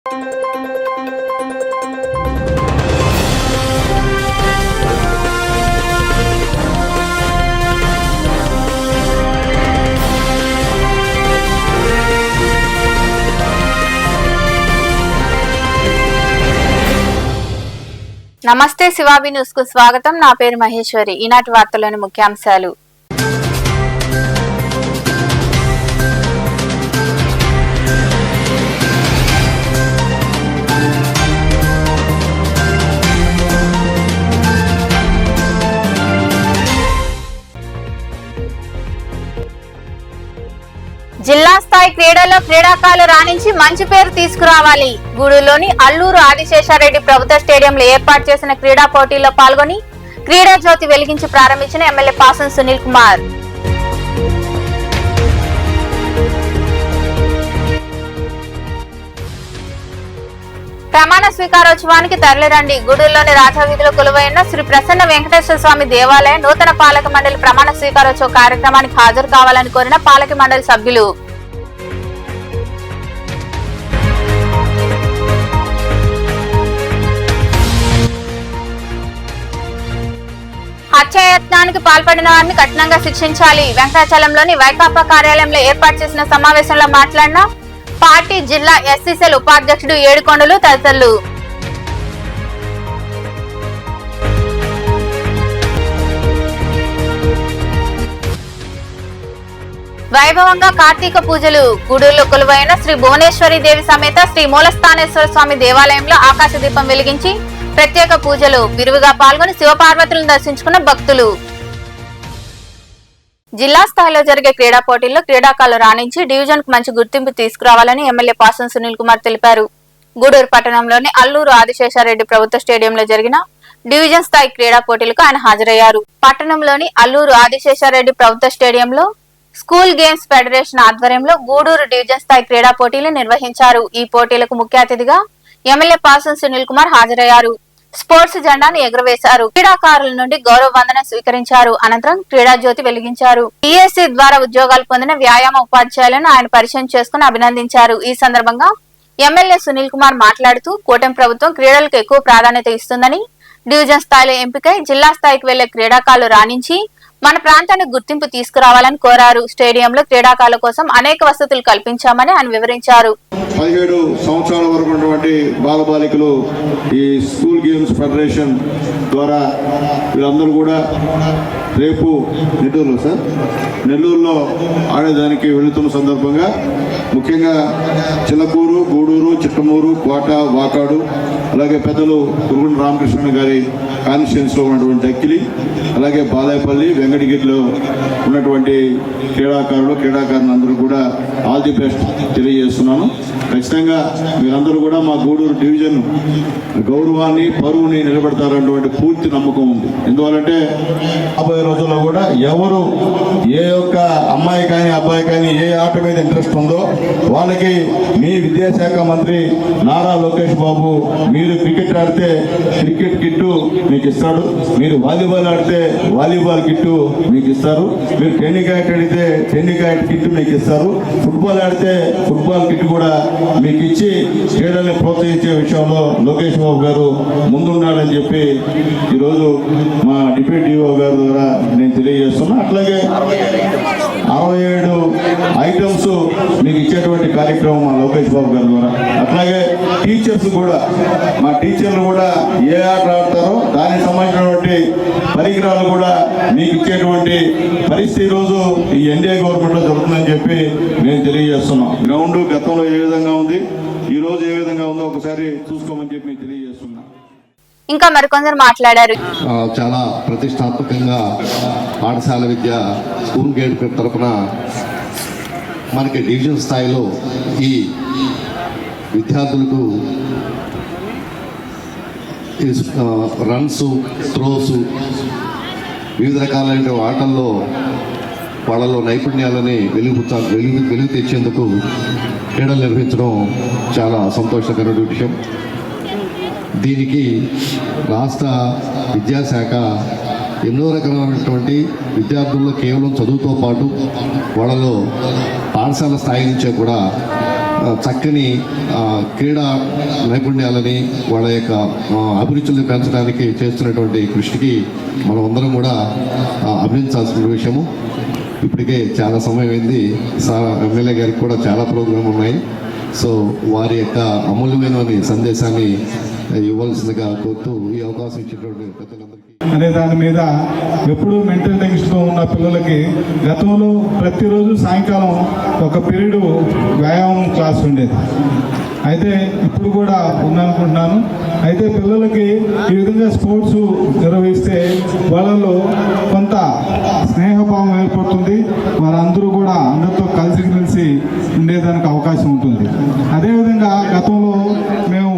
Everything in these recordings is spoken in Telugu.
నమస్తే శివాబి న్యూస్ కు స్వాగతం. నా పేరు మహేశ్వరి. ఈనాటి వార్తల్లోని ముఖ్యాంశాలు. జిల్లా స్థాయి క్రీడల్లో క్రీడాకారులు రాణించి మంచి పేరు తీసుకురావాలి. గూడూరులోని అల్లూరు ఆదిశేషారెడ్డి ప్రభుత్వ స్టేడియంలో ఏర్పాటు చేసిన క్రీడా పోటీల్లో పాల్గొని క్రీడా జ్యోతి వెలిగించి ప్రారంభించిన ఎమ్మెల్యే పాసం సునీల్ కుమార్. ప్రమాణ స్వీకారోత్సవానికి తరలిరండి. గూడూరులోని రాజవీధిలో కొలువైన శ్రీ ప్రసన్న వెంకటేశ్వర స్వామి దేవాలయం నూతన పాలక మండలి ప్రమాణ స్వీకారోత్సవ కార్యక్రమానికి హాజరు కావాలని కోరిన పాలక మండలి సభ్యులు. హత్యాయత్నానికి పాల్పడిన వారిని కఠినంగా శిక్షించాలి. వెంకటాచలంలోని వైకాపా కార్యాలయంలో ఏర్పాటు చేసిన సమావేశంలో మాట్లాడిన పార్టీ జిల్లా ఎస్సీసీఎల్ ఉపాధ్యక్షుడు ఏడుకొండలు తదితరులు. వైభవంగా కార్తీక పూజలు. గూడూరులో కొలువైన శ్రీ భువనేశ్వరి దేవి సమేత శ్రీ మూలస్థానేశ్వర స్వామి దేవాలయంలో ఆకాశ దీపం వెలిగించి ప్రత్యేక పూజలు విరివిగా పాల్గొని శివపార్వతులను దర్శించుకున్న భక్తులు. జిల్లా స్థాయిలో జరిగే క్రీడా పోటీల్లో క్రీడాకారులు రాణించి డివిజన్ కు మంచి గుర్తింపు తీసుకురావాలని ఎమ్మెల్యే పాసం సునీల్ కుమార్ తెలిపారు. గూడూరు పట్టణంలోని అల్లూరు ఆదిశేషారెడ్డి ప్రభుత్వ స్టేడియంలో జరిగిన డివిజన్ స్థాయి క్రీడా పోటీలకు ఆయన హాజరయ్యారు. పట్టణంలోని అల్లూరు ఆదిశేషారెడ్డి ప్రభుత్వ స్టేడియంలో స్కూల్ గేమ్స్ ఫెడరేషన్ ఆధ్వర్యంలో గూడూరు డివిజన్ స్థాయి క్రీడా పోటీలు నిర్వహించారు. ఈ పోటీలకు ముఖ్య అతిథిగా ఎమ్మెల్యే పాసం సునీల్ కుమార్ హాజరయ్యారు. స్పోర్ట్స్ జెండాను ఎగురవేశారు. క్రీడాకారుల నుండి గౌరవ వందనం స్వీకరించారు. అనంతరం క్రీడా జ్యోతి వెలిగించారు. టీఎస్సీ ద్వారా ఉద్యోగాలు పొందిన వ్యాయామ ఉపాధ్యాయులను ఆయన పరిచయం చేసుకుని అభినందించారు. ఈ సందర్భంగా ఎమ్మెల్యే సునీల్ కుమార్ మాట్లాడుతూ కూటమి ప్రభుత్వం క్రీడలకు ఎక్కువ ప్రాధాన్యత ఇస్తుందని, డివిజన్ స్థాయిలో ఎంపికై జిల్లా స్థాయికి వెళ్లే క్రీడాకారులు రాణించి మన ప్రాంతానికి గుర్తింపు తీసుకురావాలని కోరారు. స్టేడియంలో క్రీడాకారుల కోసం అనేక వసతులు కల్పించామని ఆయన వివరించారు. 17 సంవత్సరాల వరకు ఉన్నటువంటి బాలబాలికలు ఈ స్కూల్ గేమ్స్ ఫెడరేషన్ ద్వారా వీళ్ళందరూ కూడా రేపు నెల్లూరులో ఆడేదానికి వెళుతున్న సందర్భంగా ముఖ్యంగా చిలకూరు, గూడూరు, చిట్టమూరు, కోట, వాకాడు, అలాగే పెద్దలు గురుగుండ రామకృష్ణ గారి కాన్స్టిట్యున్సీలో ఉన్నటువంటి అక్కిలి, అలాగే బాలాయపల్లి, వెంకటగిరిలో ఉన్నటువంటి క్రీడాకారులందరూ కూడా ఆల్ ది బెస్ట్ తెలియజేస్తున్నాను. ఖచ్చితంగా మీరందరూ కూడా మా గూడూరు డివిజన్ గౌరవాన్ని, పరువుని నిలబెడతారన్నటువంటి పూర్తి నమ్మకం ఉంది. ఎందువల్లంటే రాబోయే రోజుల్లో కూడా ఎవరు ఏ ఒక్క అమ్మాయి కానీ అబ్బాయి కానీ ఏ ఆట మీద ఇంట్రెస్ట్ ఉందో వాళ్ళకి మీ విద్యాశాఖ మంత్రి నారా లోకేష్ బాబు మీరు క్రికెట్ ఆడితే క్రికెట్ కిట్టు మీకు ఇస్తాడు, మీరు వాలీబాల్ ఆడితే వాలీబాల్ కిట్టు మీకు ఇస్తారు, మీరు టెన్నికాయట్ ఆడితే టెన్నికాయట్ కిట్టు మీకు ఇస్తారు, ఫుట్బాల్ ఆడితే ఫుట్బాల్ కిట్ కూడా మీకు ఇచ్చి క్రీడల్ని ప్రోత్సహించే విషయంలో లోకేష్ బాబు గారు ముందున్నాడని చెప్పి ఈరోజు మా డిప్యూటీ డిఓ గారి ద్వారా నేను తెలియజేస్తున్నా. అట్లాగే 67 ఐటమ్స్ మీకు ఇచ్చేటువంటి కార్యక్రమం మా లోకేష్ బాబు గారి ద్వారా. అట్లాగే టీచర్స్ కూడా, మా టీచర్లు కూడా ఏ ఆట ఆడతారో దానికి సంబంధించినటువంటి పరికరాలు కూడా మీకు ఇచ్చేటువంటి పరిస్థితి ఈరోజు ఈ ఎన్డీఏ గవర్నమెంట్లో జరుగుతుందని చెప్పి నేను తెలియజేస్తున్నాం. గ్రౌండ్ గతంలో ఏ విధంగా ఉంది, ఈ రోజు ఏ విధంగా ఉందో ఒకసారి చూసుకోమని చెప్పి నేను తెలియజేస్తున్నా. ఇంకా మరికొందరు మాట్లాడారు. చాలా ప్రతిష్టాత్మకంగా పాఠశాల విద్య స్కూల్ గేట్ తరఫున మనకి డివిజన్ స్థాయిలో ఈ విద్యార్థులకు రన్స్, త్రోస్, వివిధ రకాలైన ఆటల్లో వాళ్ళలో నైపుణ్యాలని వెలుగు తెచ్చేందుకు క్రీడలు నిర్వహించడం చాలా సంతోషకరమైన విషయం. దీనికి రాష్ట్ర విద్యాశాఖ ఎన్నో రకాలైనటువంటి విద్యార్థుల్లో కేవలం చదువుతో పాటు వాళ్ళలో పాఠశాల స్థాయి నుంచే కూడా చక్కని క్రీడా నైపుణ్యాలని వాళ్ళ యొక్క అభిరుచుల్ని పెంచడానికి చేస్తున్నటువంటి కృషికి మనం అందరం కూడా అభినందించాల్సిన విషయము. ఇప్పటికే చాలా సమయం అయింది. ఎమ్మెల్యే గారికి కూడా చాలా ప్రోగ్రాం ఉన్నాయి. సో వారి యొక్క అమూల్యమైన సందేశాన్ని ఇవ్వాల్సిందిగా కోరుతూ ఈ అవకాశం ఇచ్చినటువంటి పెద్దలందరికీ అనే దాని మీద ఎప్పుడూ మెంటల్ టెన్షన్తో ఉన్న పిల్లలకి గతంలో ప్రతిరోజు సాయంకాలం ఒక పీరియడ్ వ్యాయామం క్లాస్ ఉండేది. అయితే ఇప్పుడు కూడా ఉందనుకుంటున్నాను. అయితే పిల్లలకి ఈ విధంగా స్పోర్ట్స్ నిర్వహిస్తే వాళ్ళలో కొంత స్నేహభావం ఏర్పడుతుంది. వారందరూ కూడా అందరితో కలిసి ఉండేదానికి అవకాశం ఉంటుంది. అదేవిధంగా గతంలో మేము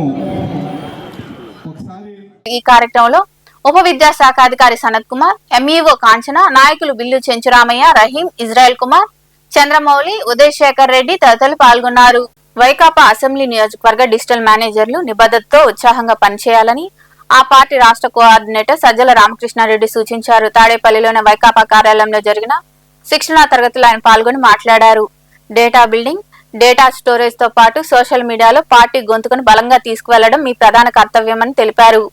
ఒకసారి ఈ కార్యక్రమంలో ఉప విద్యాశాఖ అధికారి సనత్ కుమార్, ఎంఈఓ కాంచన, నాయకులు బిల్లు చెంచురామయ్య, రహీం, ఇజ్రాయెల్ కుమార్, చంద్రమౌళి, ఉదయ్ శేఖర్ రెడ్డి తదితరులు పాల్గొన్నారు. వైకాపా అసెంబ్లీ నియోజకవర్గ డిజిటల్ మేనేజర్లు నిబద్ధతతో ఉత్సాహంగా పనిచేయాలని ఆ పార్టీ రాష్ట్ర కోఆర్డినేటర్ సజ్జల రామకృష్ణారెడ్డి సూచించారు. తాడేపల్లిలోని వైకాపా కార్యాలయంలో జరిగిన శిక్షణా తరగతిలో ఆయన పాల్గొని మాట్లాడారు. డేటా బిల్డింగ్, డేటా స్టోరేజ్ తో పాటు సోషల్ మీడియాలో పార్టీ గొంతుకును బలంగా తీసుకువెళ్లడం మీ ప్రధాన కర్తవ్యమని తెలిపారు.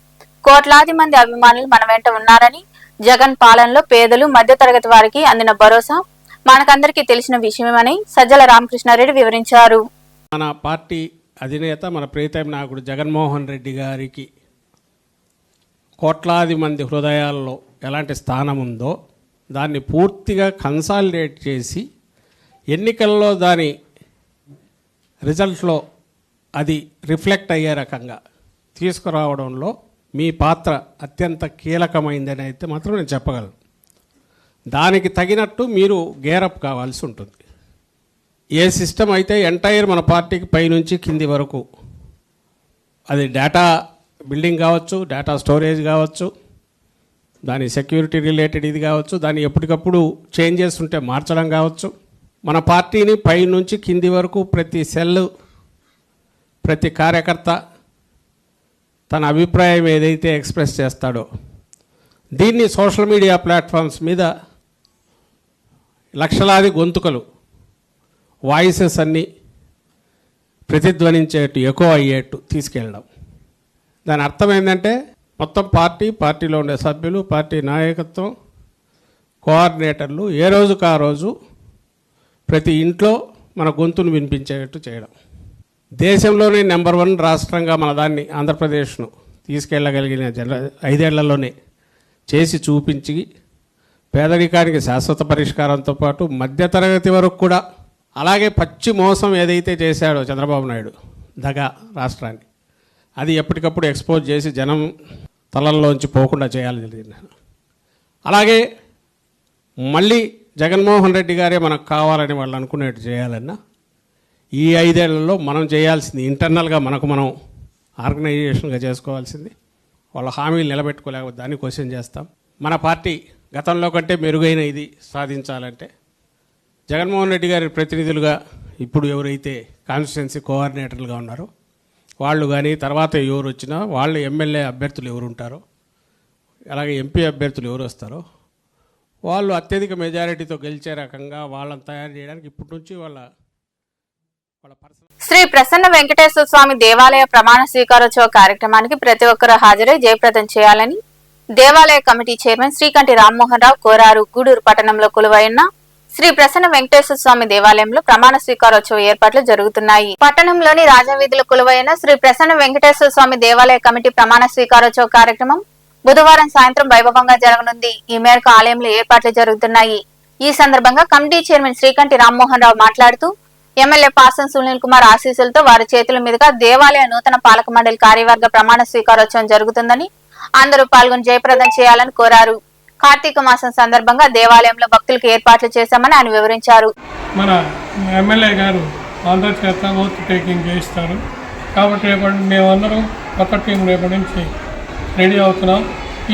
కోట్లాది మంది అభిమానులు మన వెంట ఉన్నారని, జగన్ పాలనలో పేదలు, మధ్యతరగతి వారికి అందిన భరోసా మనకందరికీ తెలిసిన విషయమని సజ్జల రామకృష్ణారెడ్డి వివరించారు. మన పార్టీ అధినేత, మన ప్రియతమ నాయకుడు జగన్మోహన్ రెడ్డి గారికి కోట్లాది మంది హృదయాల్లో ఎలాంటి స్థానం ఉందో దాన్ని పూర్తిగా కన్సాలిడేట్ చేసి ఎన్నికల్లో దాని రిజల్ట్లో అది రిఫ్లెక్ట్ అయ్యే రకంగా తీసుకురావడంలో మీ పాత్ర అత్యంత కీలకమైందని అయితే మాత్రం నేను చెప్పగలను. దానికి తగినట్టు మీరు గేరప్ కావాల్సి ఉంటుంది. ఏ సిస్టమ్ అయితే ఎంటైర్ మన పార్టీకి పైనుంచి కింది వరకు, అది డేటా బిల్డింగ్ కావచ్చు, డేటా స్టోరేజ్ కావచ్చు, దాని సెక్యూరిటీ రిలేటెడ్ ఇది కావచ్చు, దాన్ని ఎప్పటికప్పుడు చేంజెస్ ఉంటే మార్చడం కావచ్చు, మన పార్టీని పైనుంచి కింది వరకు ప్రతి సెల్, ప్రతి కార్యకర్త తన అభిప్రాయం ఏదైతే ఎక్స్ప్రెస్ చేస్తాడో దీన్ని సోషల్ మీడియా ప్లాట్ఫామ్స్ మీద లక్షలాది గొంతుకలు, వాయిసెస్ అన్నీ ప్రతిధ్వనించేట్టు, ఎకో అయ్యేట్టు తీసుకెళ్ళడం. దాని అర్థం ఏంటంటే మొత్తం పార్టీలో ఉండే సభ్యులు, పార్టీ నాయకత్వం, కోఆర్డినేటర్లు ఏ రోజుకు ఆ రోజు ప్రతి ఇంట్లో మన గొంతును వినిపించేటట్టు చేయడం. దేశంలోనే నెంబర్ 1 రాష్ట్రంగా మన దాన్ని ఆంధ్రప్రదేశ్ను తీసుకెళ్ళగలిగిన 5 ఏళ్లలోనే చేసి చూపించి పేదరికానికి శాశ్వత పరిష్కారంతో పాటు మధ్యతరగతి వరకు కూడా, అలాగే పచ్చి మోసం ఏదైతే చేశాడో చంద్రబాబు నాయుడు దగా రాష్ట్రాన్ని, అది ఎప్పటికప్పుడు ఎక్స్పోజ్ చేసి జనం తలల్లోంచి పోకుండా చేయాలి జరిగింది. అలాగే మళ్ళీ జగన్మోహన్ రెడ్డి గారే మనకు కావాలని వాళ్ళు అనుకునేట్టు చేయాలన్నా ఈ 5 ఏళ్లలో మనం చేయాల్సింది ఇంటర్నల్గా మనకు మనం ఆర్గనైజేషన్గా చేసుకోవాల్సింది. వాళ్ళ హామీలు నిలబెట్టుకోలేకపోతే దాన్ని క్వశ్చన్ చేస్తాం. మన పార్టీ గతంలో కంటే మెరుగైన ఇది సాధించాలంటే జగన్మోహన్ రెడ్డి గారి ప్రతినిధులుగా ఇప్పుడు ఎవరైతే కాన్స్టిట్యున్సీ కోఆర్డినేటర్లుగా ఉన్నారో వాళ్ళు కానీ, తర్వాత ఎవరు వచ్చినా వాళ్ళు ఎమ్మెల్యే అభ్యర్థులు ఎవరు ఉంటారో, అలాగే ఎంపీ అభ్యర్థులు ఎవరు వస్తారో వాళ్ళు అత్యధిక మెజారిటీతో గెలిచే రకంగా వాళ్ళని తయారు చేయడానికి ఇప్పటి నుంచి వాళ్ళ శ్రీ ప్రసన్న వెంకటేశ్వర స్వామి దేవాలయ ప్రమాణ స్వీకారోత్సవ కార్యక్రమానికి ప్రతి ఒక్కరూ హాజరై జయప్రదం చేయాలని దేవాలయ కమిటీ చైర్మన్ శ్రీకంఠి రామ్మోహన్ రావు కోరారు. గూడూరు పట్టణంలో కొలువైన శ్రీ ప్రసన్న వెంకటేశ్వర స్వామి దేవాలయంలో ప్రమాణ స్వీకారోత్సవ ఏర్పాట్లు జరుగుతున్నాయి. పట్టణంలోని రాజవీధిలో కొలువైన శ్రీ ప్రసన్న వెంకటేశ్వర స్వామి దేవాలయ కమిటీ ప్రమాణ స్వీకారోత్సవ కార్యక్రమం బుధవారం సాయంత్రం వైభవంగా జరగనుంది. ఈ మేరకు ఆలయంలో ఏర్పాట్లు జరుగుతున్నాయి. ఈ సందర్భంగా కమిటీ చైర్మన్ శ్రీకంఠి రామ్మోహన్ రావు మాట్లాడుతూ ఎమ్మెల్యే పాసం సునీల్ కుమార్ ఆశీస్సులతో వారి చేతుల మీదుగా దేవాలయ నూతన పాలక మండలి కార్యవర్గ ప్రమాణ స్వీకారోత్సవం జరుగుతుందని, అందరూ పాల్గొని జయప్రదం చేయాలని కోరారు. కార్తీక మాసం సందర్భంగా దేవాలయంలో భక్తులకు ఏర్పాట్లు చేశామని ఆయన వివరించారు. మన ఎమ్మెల్యే గారు అందరి చేత ఓత్ టేకింగ్ చేయిస్తారు కాబట్టి రేపటి మేమందరం కొత్త టీం రేపటి నుంచి రెడీ అవుతున్నాం.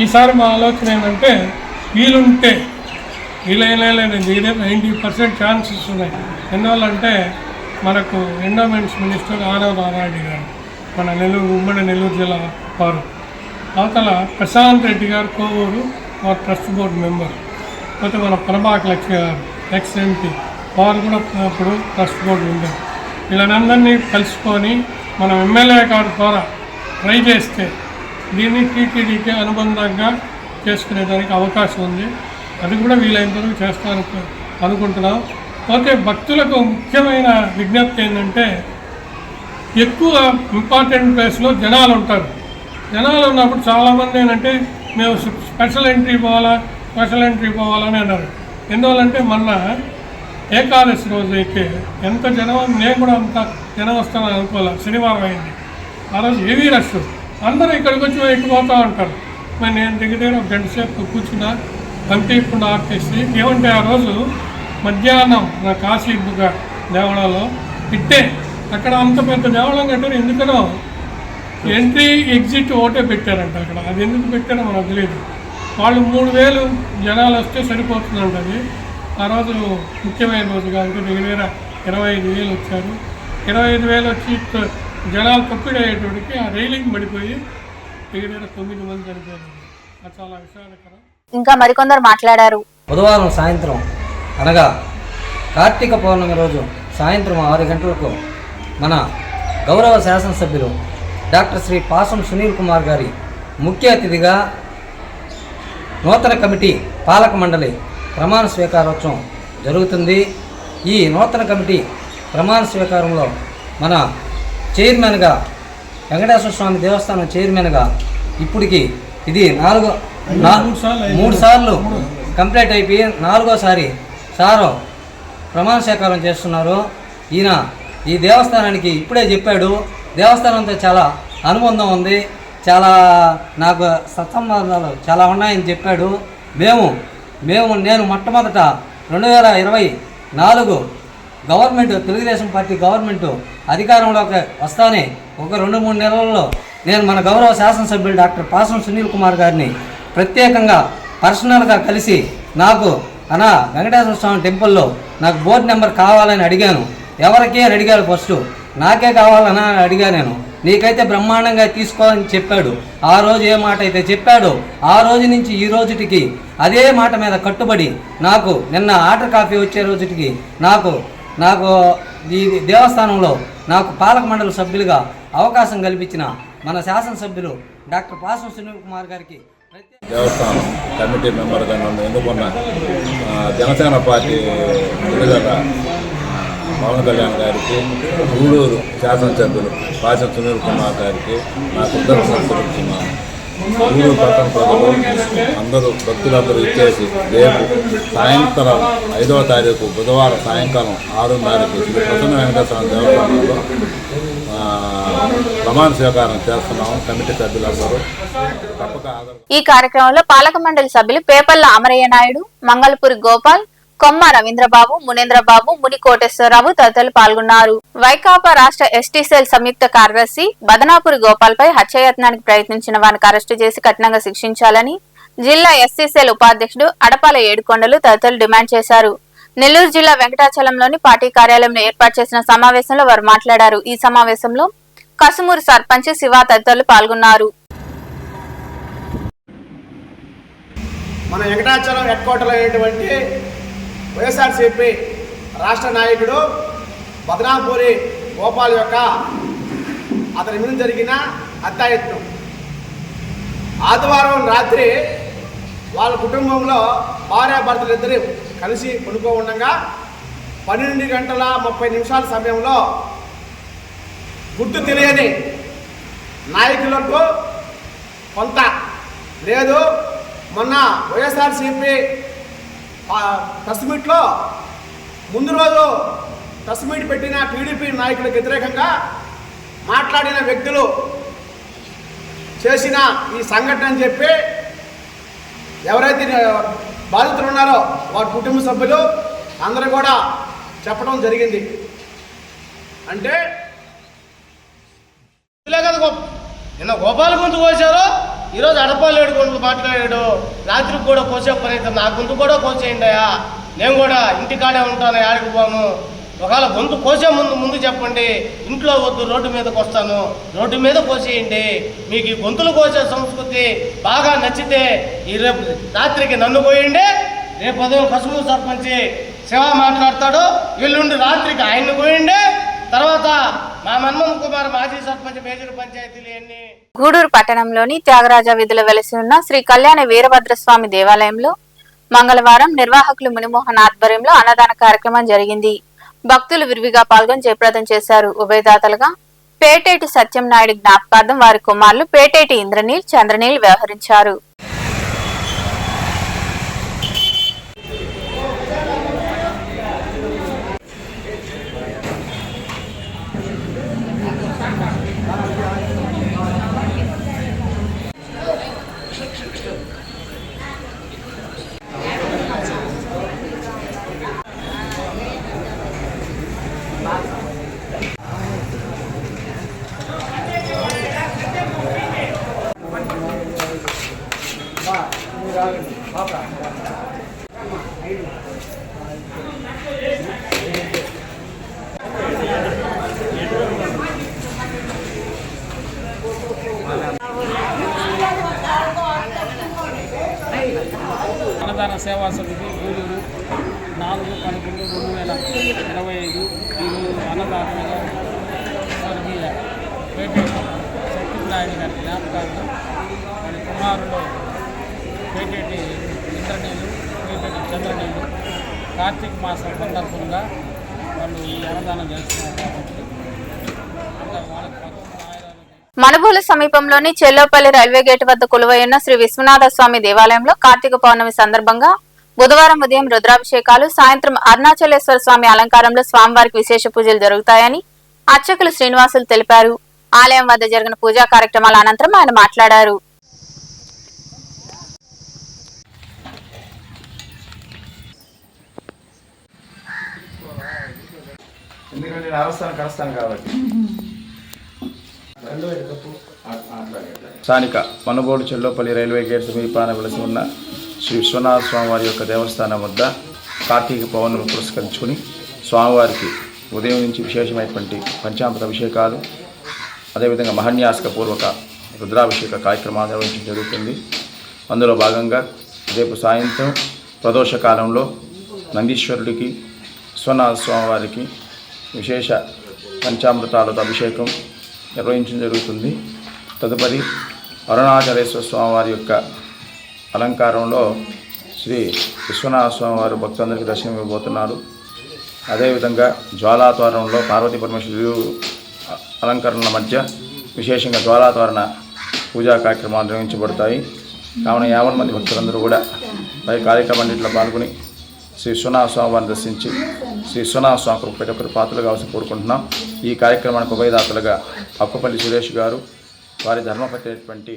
ఈసారి మా ఆలోచన ఏంటంటే వీలుంటే వీలైనా లేదండి, ఇదే 90% ఛాన్సెస్ ఉన్నాయి. ఎందువల్లంటే మనకు ఎండోమెంట్స్ మినిస్టర్ ఆనవ నారాయణ గారు, మన ఉమ్మడి నెల్లూరు జిల్లా వారు, అవతల ప్రశాంత్ రెడ్డి గారు కోవూరు వారు ట్రస్ట్ బోర్డు మెంబర్, పోతే మన ప్రభాక లక్ష్మి గారు ఎక్స్ ఎంపీ వారు కూడా ఇప్పుడు ట్రస్ట్ బోర్డు మెంబర్. వీళ్ళనందరినీ కలుసుకొని మనం ఎమ్మెల్యే గారి ద్వారా ట్రై చేస్తే దీన్ని టీటీడీకి అనుబంధంగా చేసుకునేదానికి అవకాశం ఉంది. అది కూడా వీలైనంత వరకు చేస్తానికి అనుకుంటున్నాం. ఓకే, భక్తులకు ముఖ్యమైన విజ్ఞప్తి ఏంటంటే ఎక్కువ ఇంపార్టెంట్ ప్లేస్లో జనాలు ఉంటారు. జనాలు ఉన్నప్పుడు చాలామంది ఏంటంటే మేము స్పెషల్ ఎంట్రీ పోవాలని అన్నారు. ఎందువల్లంటే మొన్న ఏకాదశి రోజు అయితే ఎంత జనం, నేను కూడా అంత జనం వస్తానని అనుకోలే. శనివారం అయింది, ఆ రోజు హెవీ రష్. అందరూ ఇక్కడికి వచ్చి ఎక్కిపోతూ ఉంటారు. మరి నేను దగ్గర ఒక గంట సేపు కూర్చున్నా, పంపించకుండా ఆపేసి. ఏమంటే ఆ రోజు మధ్యాహ్నం నా కాశీ దేవాలయంలో ఇట్టే అక్కడ అంత పెద్ద దేవాలయం కట్టారు. ఎందుకనో ఎంట్రీ ఎగ్జిట్ ఒకటే పెట్టారంట అక్కడ. అది ఎందుకు పెట్టారో మనకు తెలియదు. వాళ్ళు 3000 జనాలు వస్తే సరిపోతుందంట. అది ఆ రోజు ముఖ్యమైన రోజు కాబట్టి దగ్గర 25,000 వచ్చారు. 25,000 వచ్చి జనాలు తొక్కిడయ్యేటోడికి ఆ రైలింగ్ పడిపోయి దగ్గర 9 మంది చనిపోయారు. అది చాలా విషాదకరం. ఇంకా మరికొందరు మాట్లాడారు. బుధవారం సాయంత్రం అనగా కార్తీక పౌర్ణమి రోజు సాయంత్రం 6 గంటలకు మన గౌరవ శాసనసభ్యులు డాక్టర్ శ్రీ పాసం సునీల్ కుమార్ గారి ముఖ్య అతిథిగా నూతన కమిటీ పాలక మండలి ప్రమాణ స్వీకారోత్సవం జరుగుతుంది. ఈ నూతన కమిటీ ప్రమాణ స్వీకారంలో మన చైర్మన్గా వెంకటేశ్వర స్వామి దేవస్థానం చైర్మన్గా ఇప్పటికి ఇది 3 సార్లు కంప్లీట్ అయిపోయి 4వసారి సారు ప్రమాణ స్వీకారం చేస్తున్నారు. ఈయన ఈ దేవస్థానానికి ఇప్పుడే చెప్పాడు, దేవస్థానంతో చాలా అనుబంధం ఉంది, చాలా నాకు సత్సంబంధాలు చాలా ఉన్నాయని చెప్పాడు. నేను మొట్టమొదట 2024 గవర్నమెంట్, తెలుగుదేశం పార్టీ గవర్నమెంట్ అధికారంలోకి వస్తానే ఒక 2-3 నెలల్లో నేను మన గౌరవ శాసనసభ్యులు డాక్టర్ పాసం సునీల్ కుమార్ గారిని ప్రత్యేకంగా పర్సనల్గా కలిసి నాకు వెంకటేశ్వర స్వామి టెంపుల్లో నాకు బోర్డు నెంబర్ కావాలని అడిగాను. ఎవరికి అని అడిగాడు, ఫస్ట్ నాకే కావాలని అడిగా. నేను నీకైతే బ్రహ్మాండంగా తీసుకోవాలని చెప్పాడు. ఆ రోజు ఏ మాట అయితే చెప్పాడో ఆ రోజు నుంచి ఈ రోజుటికి అదే మాట మీద కట్టుబడి నాకు నిన్న ఆర్డర్ కాపీ వచ్చే రోజుటికి నాకు ఈ దేవస్థానంలో నాకు పాలక మండలి సభ్యులుగా అవకాశం కల్పించిన మన శాసనసభ్యులు డాక్టర్ పాసం సునీల్ కుమార్ గారికి దేవస్థానం కమిటీ మెంబర్గా నన్ను ఎన్నుకున్న జనసేన పార్టీ విడుదల పవన్ కళ్యాణ్ గారికి, గూడూరు శాసనసభ్యులు పాసం సునీల్ కుమార్ గారికి నా కృతజ్ఞతలు తెలుపుతున్నాను. గూడూరు పట్టణ ప్రజలు అందరూ భక్తులందరూ ఇచ్చేసి రేపు సాయంత్రం 5వ తారీఖు బుధవారం సాయంకాలం 6:30కి శ్రీ ప్రసన్న వెంకటేశ్వర దేవస్థానంలో ప్రమాణ స్వీకారం చేస్తున్నాము. కమిటీ సభ్యులందరూ తప్పక ఈ కార్యక్రమంలో పాలక మండలి సభ్యులు పేపల్ల అమరయ్య నాయుడు, మంగళపూరి గోపాల్, కొమ్మ రవీంద్రబాబు, మునేంద్రబాబు, ముని కోటేశ్వరరావు తదితరులు పాల్గొన్నారు. వైకాపా రాష్ట్ర ఎస్టీ సెల్ సంయుక్త కార్యదర్శి బదనాపురి గోపాల్ పై హత్యాయత్నానికి ప్రయత్నించిన వారికి అరెస్టు చేసి కఠినంగా శిక్షించాలని జిల్లా ఎస్సీ సెల్ ఉపాధ్యక్షుడు అడపాల ఏడుకొండలు తదితరులు డిమాండ్ చేశారు. నెల్లూరు జిల్లా వెంకటాచలంలోని పార్టీ కార్యాలయంలో ఏర్పాటు చేసిన సమావేశంలో వారు మాట్లాడారు. ఈ సమావేశంలో కసుమూరు సర్పంచ్ శివ తదితరులు పాల్గొన్నారు. మన వెంకటాచలం హెడ్ క్వార్టర్ అయినటువంటి వైఎస్ఆర్సీపీ రాష్ట్ర నాయకుడు బదనాపూరి గోపాల్ యొక్క అతని మీద జరిగిన హత్యాయత్నం ఆదివారం రాత్రి వాళ్ళ కుటుంబంలో భార్యాభర్తలు ఇద్దరు కలిసి పడుకో ఉండగా 12:30 సమయంలో గుర్తు తెలియని నాయకులకు కొంత లేదు మొన్న వైఎస్ఆర్సీపీ ప్రెస్ మీట్లో ముందు రోజు ప్రెస్ మీట్ పెట్టిన టీడీపీ నాయకులకు వ్యతిరేకంగా మాట్లాడిన వ్యక్తులు చేసిన ఈ సంఘటన అని చెప్పి ఎవరైతే బాధితులు ఉన్నారో వారి కుటుంబ సభ్యులు అందరూ కూడా చెప్పడం జరిగింది. అంటే నిన్న గోపాల గొంతు కోసారు, ఈరోజు అడపాలేడు గొంతు మాట్లాడాడు. రాత్రికి కూడా కోసే పని అయితే నా గొంతు కూడా కోసేయండియా, నేను కూడా ఇంటికాడే ఉంటాను, ఆడికి పోను. ఒకవేళ గొంతు కోసే ముందు చెప్పండి, ఇంట్లో వద్దు రోడ్డు మీదకి వస్తాను, రోడ్డు మీద కోసేయండి. మీకు ఈ గొంతులు కోసే సంస్కృతి బాగా నచ్చితే ఈ రేపు రాత్రికి నన్ను పోయండి, రేపు ఉదయం కసుమూరు సర్పంచి శివ మాట్లాడతాడు, ఎల్లుండి రాత్రికి ఆయన్ని పోయండి, తర్వాత మా మన్మోహన్ కుమార్ మాజీ సర్పంచ్ మేజర్ పంచాయతీలు ఎన్ని. గూడూరు పట్టణంలోని త్యాగరాజ వీధిలో వెలిసి ఉన్న శ్రీ కళ్యాణ వీరభద్రస్వామి దేవాలయంలో మంగళవారం నిర్వాహకులు మునిమోహన్ ఆధ్వర్యంలో అన్నదాన కార్యక్రమం జరిగింది. భక్తులు విరివిగా పాల్గొని జయప్రదం చేశారు. ఉభయదాతలుగా పేటేటి సత్యం నాయుడు జ్ఞాపకార్థం వారి కుమారులు పేటేటి ఇంద్రనీల్, చంద్రనీల్ వ్యవహరించారు. అన్నదాన సేవా సమితి గూడూరు 4/11/2025 ఈరోజు అన్నదాతలుగా స్వర్గీయ పేటేటి సత్యనారాయణ గారి జ్ఞాపకార్థం వారి కుమారులు పేటేటి ఇంద్రనీళ్ళు, పేటేటి చంద్రనీళ్ళు కార్తీక మాసం సందర్భంగా వాళ్ళు ఈ అన్నదానం చేస్తున్నారు కాబట్టి వాళ్ళకి మనుబోలు సమీపంలోని చెల్లోపల్లి రైల్వే గేట్ వద్ద కొలువైన శ్రీ విశ్వనాథ స్వామి దేవాలయంలో కార్తీక పౌర్ణమి సందర్భంగా బుధవారం ఉదయం రుద్రాభిషేకాలు, సాయంత్రం అరుణాచలేశ్వర స్వామి అలంకారంలో స్వామివారికి విశేష పూజలు జరుగుతాయని అర్చకులు శ్రీనివాసులు తెలిపారు. ఆలయం వద్ద జరిగిన పూజా కార్యక్రమాల అనంతరం ఆయన మాట్లాడారు. స్థానిక మనుబోలు చెల్లోపల్లి రైల్వే గేట్ సమీపాన వెలసి ఉన్న శ్రీ విశ్వనాథ స్వామివారి యొక్క దేవస్థానం వద్ద కార్తీక పౌర్ణమి పురస్కరించుకుని స్వామివారికి ఉదయం నుంచి విశేషమైనటువంటి పంచామృత అభిషేకాలు, అదేవిధంగా మహన్యాసక పూర్వక రుద్రాభిషేక కార్యక్రమాలు నిర్వహించడం జరుగుతుంది. అందులో భాగంగా రేపు సాయంత్రం ప్రదోష కాలంలో నందీశ్వరుడికి, విశ్వనాథ స్వామివారికి విశేష పంచామృతాలతో అభిషేకం నిర్వహించడం జరుగుతుంది. తదుపరి అరుణాచలేశ్వర స్వామివారి యొక్క అలంకారంలో శ్రీ విశ్వనాథ స్వామివారు భక్తులందరికీ దర్శనం ఇవ్వబోతున్నారు. అదేవిధంగా జ్వాలాతోరణంలో పార్వతీ పరమేశ్వరుడు అలంకరణల మధ్య విశేషంగా జ్వాలాతోరణ పూజా కార్యక్రమాలు నిర్వహించబడతాయి. కావున 50 మంది భక్తులందరూ కూడా పై కార్యక్రమాన్నింటిలో పాల్గొని శ్రీ విశ్వనాథ స్వామివారిని దర్శించి శ్రీ విశ్వనాథ స్వామి ప్రతి ఒక్కరు పాత్రలు కావాల్సి కోరుకుంటున్నాం. ఈ కార్యక్రమానికి ఉభయదాతలుగా అక్కుపల్లి సురేష్ గారు, వారి ధర్మపతి అయినటువంటి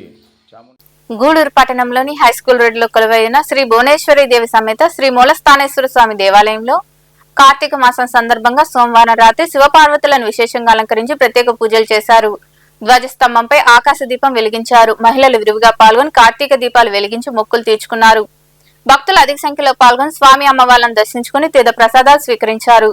గూడూరు పట్టణంలోని హైస్కూల్ రోడ్లో కొలువైన శ్రీ భువనేశ్వరి దేవి సమేత శ్రీ మూలస్థానేశ్వర స్వామి దేవాలయంలో కార్తీక మాసం సందర్భంగా సోమవారం రాత్రి శివపార్వతులను విశేషంగా అలంకరించి ప్రత్యేక పూజలు చేశారు. ధ్వజస్తంభంపై ఆకాశ దీపం వెలిగించారు. మహిళలు విరివిగా పాల్గొని కార్తీక దీపాలు వెలిగించి మొక్కులు తీర్చుకున్నారు. భక్తులు అధిక సంఖ్యలో పాల్గొని స్వామి అమ్మవార్లను దర్శించుకుని తీర్థ ప్రసాదాలు స్వీకరించారు.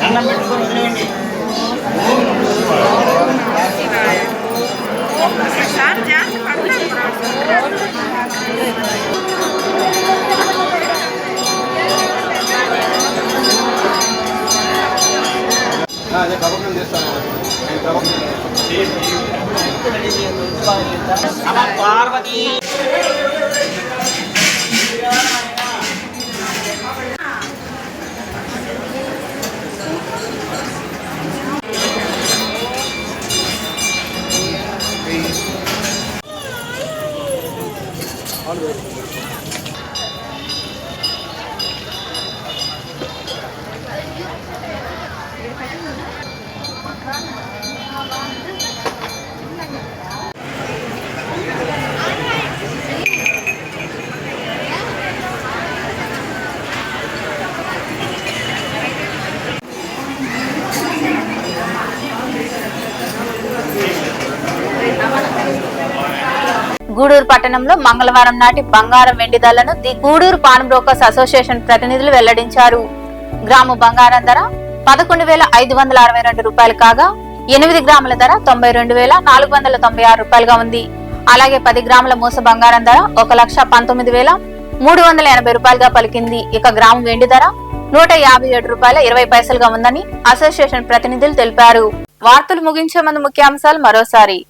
అన్నం పెట్టుకొని వదిలేయండి. పార్వతీ గూడూరు పట్టణంలో మంగళవారం నాటి బంగారం వెండి ధరలను the Gudur pawn brokers association ప్రతినిధులు వెల్లడించారు. గ్రాము బంగారం ధర 11,562 రూపాయలు కాగా 8 గ్రాముల ధర 92,496 రూపాయలుగా ఉంది. అలాగే 10 గ్రాముల మూస బంగారం ధర 1,19,380 రూపాయలుగా పలికింది. ఇక గ్రాము వెండి ధర 157 రూపాయల 20 పైసలుగా ఉందని అసోసియేషన్ ప్రతినిధులు తెలిపారు. వార్తలు ముగించే ముందు ముఖ్యాంశాలు మరోసారి.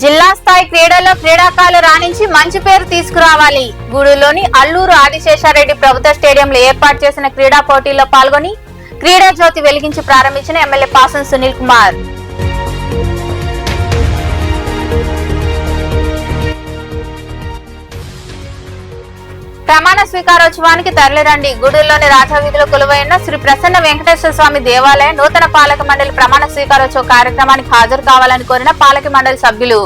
జిల్లా స్థాయి క్రీడల్లో క్రీడాకారులు రాణించి మంచి పేరు తీసుకురావాలి. గూడూరులోని అల్లూరు ఆదిశేషారెడ్డి ప్రభుత్వ స్టేడియంలో ఏర్పాటు చేసిన క్రీడా పోటీల్లో పాల్గొని క్రీడా జ్యోతి వెలిగించి ప్రారంభించిన ఎమ్మెల్యే పాసం సునీల్ కుమార్. ప్రమాణ స్వీకారోత్సవానికి తరలిరండి. గూడూరులోని రాజవీధిలో కొలువైన శ్రీ ప్రసన్న వెంకటేశ్వర స్వామి దేవాలయ నూతన పాలక మండలి ప్రమాణ స్వీకారోత్సవ కార్యక్రమానికి హాజరు కావాలని కోరిన పాలక మండలి సభ్యులు.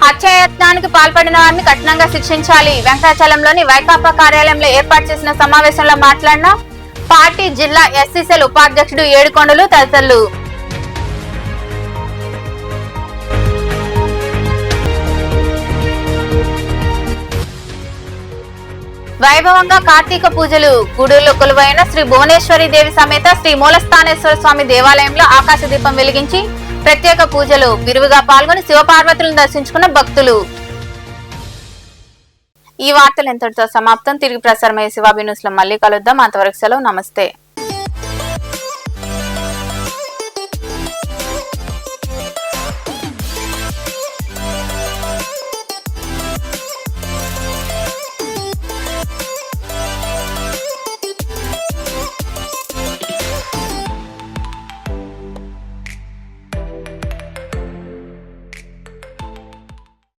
హత్యాయత్నానికి పాల్పడిన వారిని కఠినంగా శిక్షించాలి. వెంకటాచలంలోని వైకాపా కార్యాలయంలో ఏర్పాటు చేసిన సమావేశంలో మాట్లాడిన పార్టీ జిల్లా ఎస్సీసీఎల్ ఉపాధ్యక్షుడు ఏడుకొండలు తదితరులు. వైభవంగా కార్తీక పూజలు. గూడూరులో కొలువైన శ్రీ భువనేశ్వరి దేవి సమేత శ్రీ మూలస్థానేశ్వర స్వామి దేవాలయంలో ఆకాశ దీపం వెలిగించి ప్రత్యేక పూజలు విరివిగా పాల్గొని శివపార్వతులను దర్శించుకున్న భక్తులు. ఈ వార్తలు ఎంతటితో సమాప్తం. తిరిగి ప్రసారమయ్యే శివాబి న్యూస్ లో మళ్ళీ కలుద్దాం. అంతవరకు సెలవు. నమస్తే.